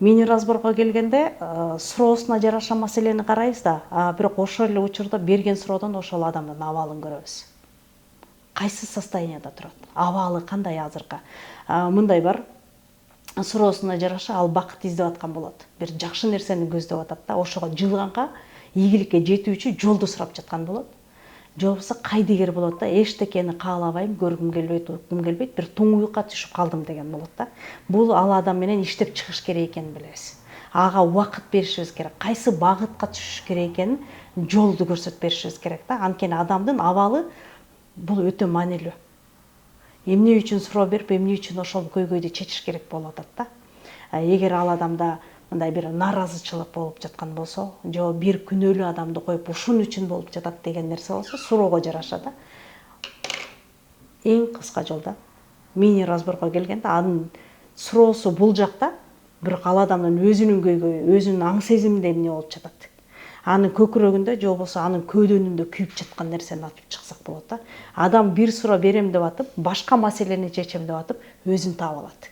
Мини разборго келгенде суроосуна жараша маселени карайбыз да, бирок ошол эле учурда берген суроодон ошол адамдын абалын көрөбүз. Кайсы состоянияда турат, абалы кандай азыркы. Мындай бар, суроосуна жараша ал бакыт издеп аткан болот. Бир жакшы нерсени көздөп атат да, ошого жылганга, ийгиликке жетүүчү жолду сурап жаткан болот. Же болбосо кайдыгер болот да, эчтекени каалабайм, көргүм келбейт, уккум келбейт, бир туңуюкка түшүп калдым деген болот да. Бул ал адам менен иштеп чыгыш керек экенин билебиз. Ага убакыт беришибиз керек, кайсы багытка түшүш керек экенин жолду көрсөтүп беришибиз керек да. Анткени адамдын абалы бул өтө маанилүү. Эмне үчүн суроо берип, эмне үчүн ошол көйгөйдү чечиш керек болуп атат да. Эгер ал адамда мындай бир нааразычылык болуп жаткан болсо, же бир күнөөлүү адамды коюп ушун үчүн болуп жатат деген нерсе болсо, суроого жараша да. Эң кыска жолда мини разборго келгенде анын суроосу бул жакта, бирок ал адамдын өзүнүн көйгөйү, өзүнүн аң сезиминде эмне болуп жатат. Анын көкүрөгүндө же болбосо анын көөдөнүндө күйүп жаткан нерсени атып чыксак болот да. Адам бир суроо берем деп атып, башка маселени чечем деп атып, өзүн таап алат.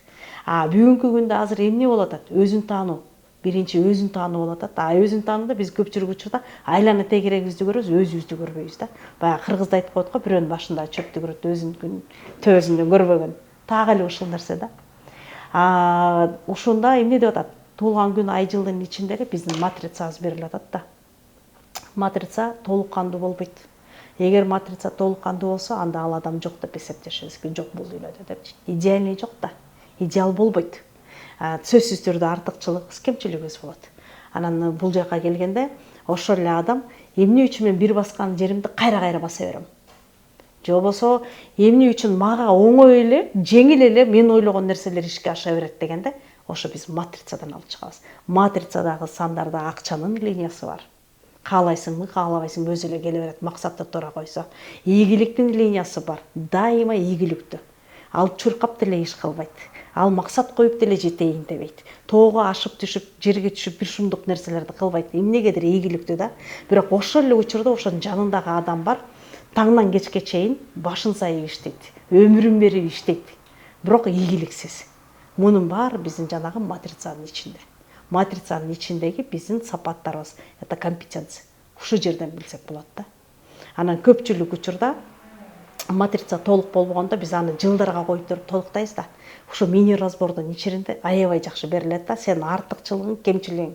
Бүгүнкү күндө азыр эмне болуп атат? Өзүн таануу. Биринчи өзүн таануу болуп атат. Өзүн таанууда биз көпчүлүк учурда айлана тегерегибизди көрөбүз, өзүбүздү көрбөйбүз да. Баягы кыргызда айтып коет го, бирөөнүн башында чөптү көрөт, өзүнүн төбөсүндөн көрбөгөн. Так эле ушул нерсе да. Ушунда эмне деп атат? Туулган күн ай жылдын ичиндеги биздин матрицабыз берилип атат да. Матрица толук кандуу болбойт. Эгер матрица толук кандуу болсо, анда ал адам жок деп эсептешибиз. Жок бул дүйнөдө депчи. Идеальный жок да. Идеал болбойт. Сөзсүз түрдө артыкчылык, кемчилигибиз болот. Анан бул жака келгенде, ошол эле адам эмне үчүн мен бир баскан жеримди кайра баса берем? Же болбосо эмне үчүн мага оңой эле, жеңил эле мен ойлогон нерселер ишке аша берет дегенде, ошо биз матрицадан алып чыгабыз. Матрицадагы сандарда акчанын линиясы бар. Каалайсыңбы, каалабайсыңбы өзү эле келе берет, максатты туура койсо. Ийгиликтин линиясы бар. Дайыма ийгиликтүү. Ал чуркап деле иш кылбайт. Ал максат коюп деле жетейин дебейт. Тоого ашып түшүп, жерге түшүп бир шумдук нерселерди кылбайт. Эмнегедир ийгиликтүү да. Бирок ошол эле учурда ошонун жанындагы адам бар. Таңдан кечке чейин башын сайып иштейт. Өмүрүн берип иштейт. Бирок ийгиликсиз. Мунун баары биздин жанагы матрицанын ичинде. Матрицанын ичиндеги биздин сапаттарыбыз, это компетенция. Ушу жерден билсек болот да. Анан көпчүлүк учурда матрица толук болбогондо биз аны жылдарга коюп туруп толуктайбыз да. Ушу мини разбордун ичинде аябай жакшы берилет да. Сенин артыкчылыгың, кемчилигиң,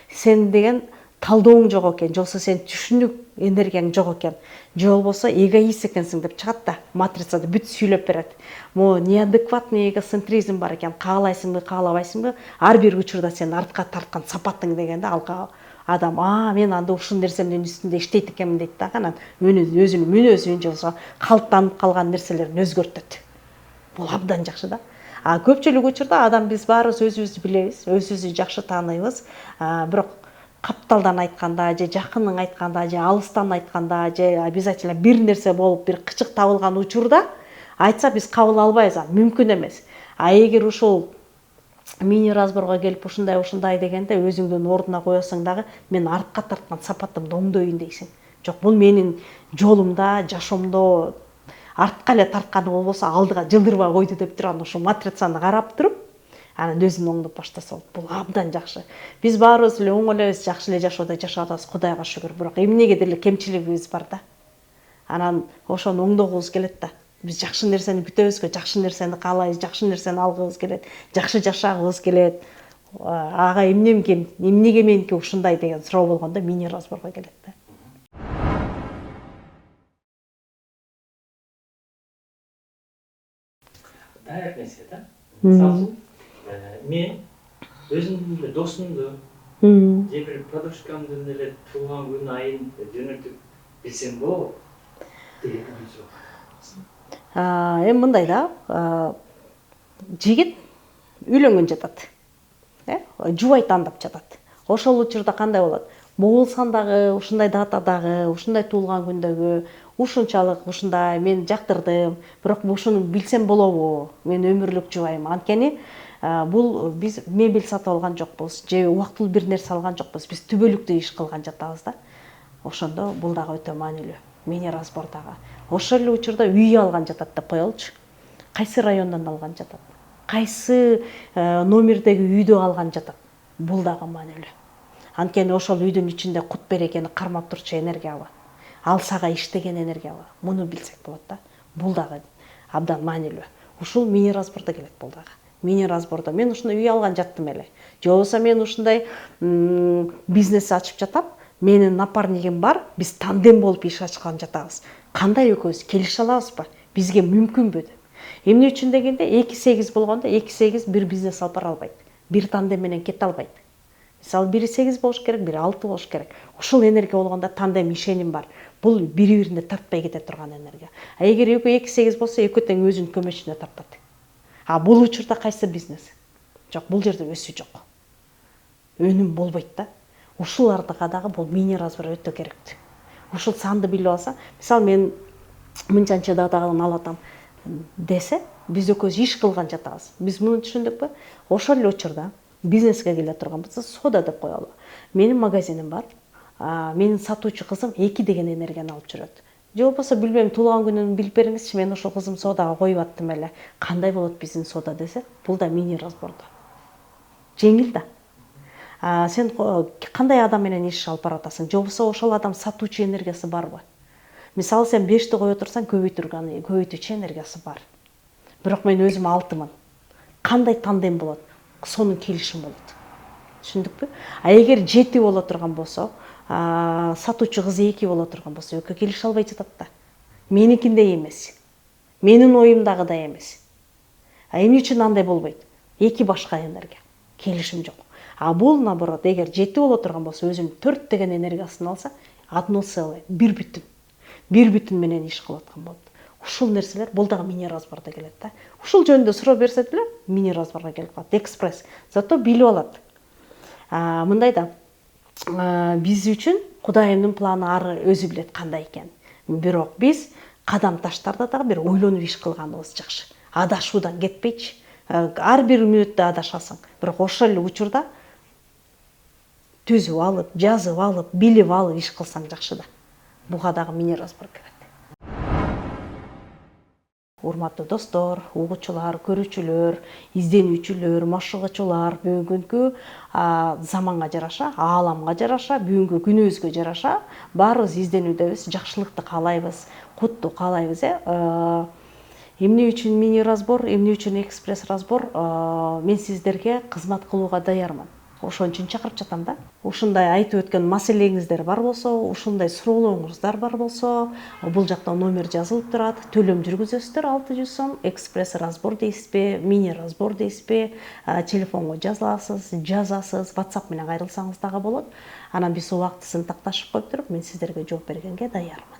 сен деген талдооң жок экен, же болбосо сен түшүнүк энергияң жок экен, же болбосо эгоист экенсиң деп чыгат да. Матрицада бүт сүйлөп берет. Могу неадекватный эгоцентризм бар экен. Каалайсыңбы, каалабайсыңбы, ар бир учурда сен артка тарткан сапатың дегенде ал адам, мен анда ушул нерсенин үстүндө иштейт экенмин дейт да. Анан өзүнүн мүнөзүн же болбосо калыптанып калган нерселерин өзгөртөт. Бул абдан жакшы да. Көпчүлүк учурда адам биз баарыбыз өзүбүздү билебиз, өзүбүздү жакшы тааныйбыз. Бирок капталдан айтканда, же жакынын айтканда, же алыстан айтканда, же обязательно бир нерсе болуп, бир кычык табылган учурда айтса биз кабыл албайбыз, мүмкүн эмес. Эгер ушул мини разборго келип ушундай дегенде өзүңдүн ордуна коесуң дагы, мен артка тарткан сапатымды оңдойюн дейсиң. Жок, бул менин жолумда, жашоомдо артка эле тартканы болбосо алдыга жылдырбай койду деп туруп, анан ушул матрицаны карап туруп, анан өзүн оңдоп баштаса болот. Бул абдан жакшы. Биз баарыбыз эле оңой эле жакшы эле жашоодо жашап атабыз, Кудайга шүгүр. Бирок эмнегедир эле кемчилигибиз бар да. Анан ошону оңдогубуз келет да. Биз жакшы нерсени күтөбүзгө, жакшы нерсени каалайбыз, жакшы нерсени алгыбыз келет, жакшы жашагыбыз келет. Ага эмнеге меники ушундай деген суроо болгондо мини разборго келет да. Даяк нерсе да. Мисалы мен өзүмдүн досумду же бир подружкамдын эле туулган күн айын жөнөтүп билсем болобу деген суроо. Эми мындай да, жигит үйлөнгөн жатат. Жубай тандап жатат. Ошол учурда кандай болот? Могул сандагы, ушундай датадагы, ушундай туулган күндөгү, ушунчалык ушундай мен жактырдым, бирок ушуну билсем болобу? Мен өмүрлүк жубайм. Анткени бул биз мебель сатып алган жокпуз, же убактылуу бир нерсе алган жокпуз. Биз түбөлүктүү иш кылган жатабыз да. Ошондо бул дагы өтө маанилүү. Мини разбордагы. Ошол эле учурда үй алган жатат деп коелучу. Кайсы райондон алган жатат? Кайсы номердеги үйдү алган жатат? бул дагы маанилүү. Анткени ошол үйдүн ичинде кут берекени кармап турчу энергиябы, ал сага иштеген энергиябы, муну билсек болот да. Бул дагы абдан маанилүү. Ушул мини разбордо келет бул дагы. Мини разбордо мен ушундай үй алган жаттым эле. Же болбосо мен ушундай бизнес ачып жатам. Менин напарнигим бар, биз тандем болуп иш ачкан жатабыз. Кандай экөөбүз келише алабызбы? Бизге мүмкүнбү деп. Эмне үчүн дегенде 2-8 болгондо 2-8 бир бизнес алып бара албайт. Бир тандем менен кете албайт. Мисалы бири 8 болуш керек, бири 6 болуш керек. Ушул энергия болгондо тандем ишеним бар. Бул бири-бирине тартпай кете турган энергия. А эгер экөө 2-8 болсо экөө тең өзүнүн көмөчүнө тартат. А бул учурда кайсы бизнес? Жок, бул жерде өсүү жок. Өнүм болбойт да. Ушулардыга дагы бул мини разбор өтө керектүү. Ушул санды билип алса, мисалы мен мынчанча дагын алатам десе, биз экөөбүз иш кылган жатабыз. Биз муну түшүндүкпү? Ошол эле учурда бизнеске келе турган болсо, сода деп коелу. Менин магазиним бар. Менин сатуучу кызым 2 деген энергияны алып жүрөт. Же болбосо билбейм, туулган күнүн билип бериңизчи, мен ошол кызым содага коюп аттым эле. Кандай болот биздин сода десе, бул да мини разбордо. Жеңил да. Сен кандай адам менен иш алып баратасың? Же болбосо ошол адам сатуучу энергиясы барбы? Мисалы сен 5ти кое турсаң, көбөйтүүчү энергиясы бар. Бирок мен өзүм 6мын. Кандай тандем болот? Сонун келишим болот. Түшүндүкпү? А эгер 7 боло турган болсо, сатуучу кыз 2 боло турган болсо, экөө келише албай жатат да. Меникиндей эмес. Менин оюмдагыдай эмес. А эмне үчүн андай болбойт? 2 башка энергия. Келишим жок. А бул наоборот, эгер 7 боло турган болсо, өзүнүн 4 деген энергиясын алса, одно целое, бир бүтүн. Бир бүтүн менен иш кылып аткан болот. Ушул нерселер бул дагы мини разбордо келет да. Ушул жөнүндө суроо берсе деле мини разборго келип калат. Экспресс. Зато билип алат. Мындай да, биз үчүн Кудайымдын планы ары өзү билет кандай экенин. Бирок биз кадам таштарда дагы бир ойлонуп иш кылганыбыз жакшы. Адашуудан кетпейчи. Ар бир мүнөттө адашасың. Бирок ошол эле учурда түзүп алып, жазып алып, билип алып иш кылсаң жакшы да. Буга дагы мини разбор керек. Урматтуу достор, угуучулар, көрүүчүлөр, изденүүчүлөр, машыгуучулар, бүгүнкү заманга жараша, ааламга жараша, бүгүнкү күнүбүзгө жараша баарыбыз изденүүдөбүз, жакшылыкты каалайбыз, кутту каалайбыз. Эмне үчүн мини разбор, эмне үчүн экспресс разбор? Мен сиздерге кызмат кылууга даярмын. Ошон үчүн чакырып жатам да. Ушундай айтып өткөн маселеңиздер бар болсо, ушундай суроолоруңуздар бар болсо, бул жакта номер жазылып турат. Төлөм жүргүзөсүздөр 600 сом, экспресс разбор дейсизби, мини разбор дейсизби, телефонго жазасыз, WhatsApp менен кайрылсаңыз дагы болот. Анан биз убактысын такташып коюп туруп, мен сиздерге жооп бергенге даярмын.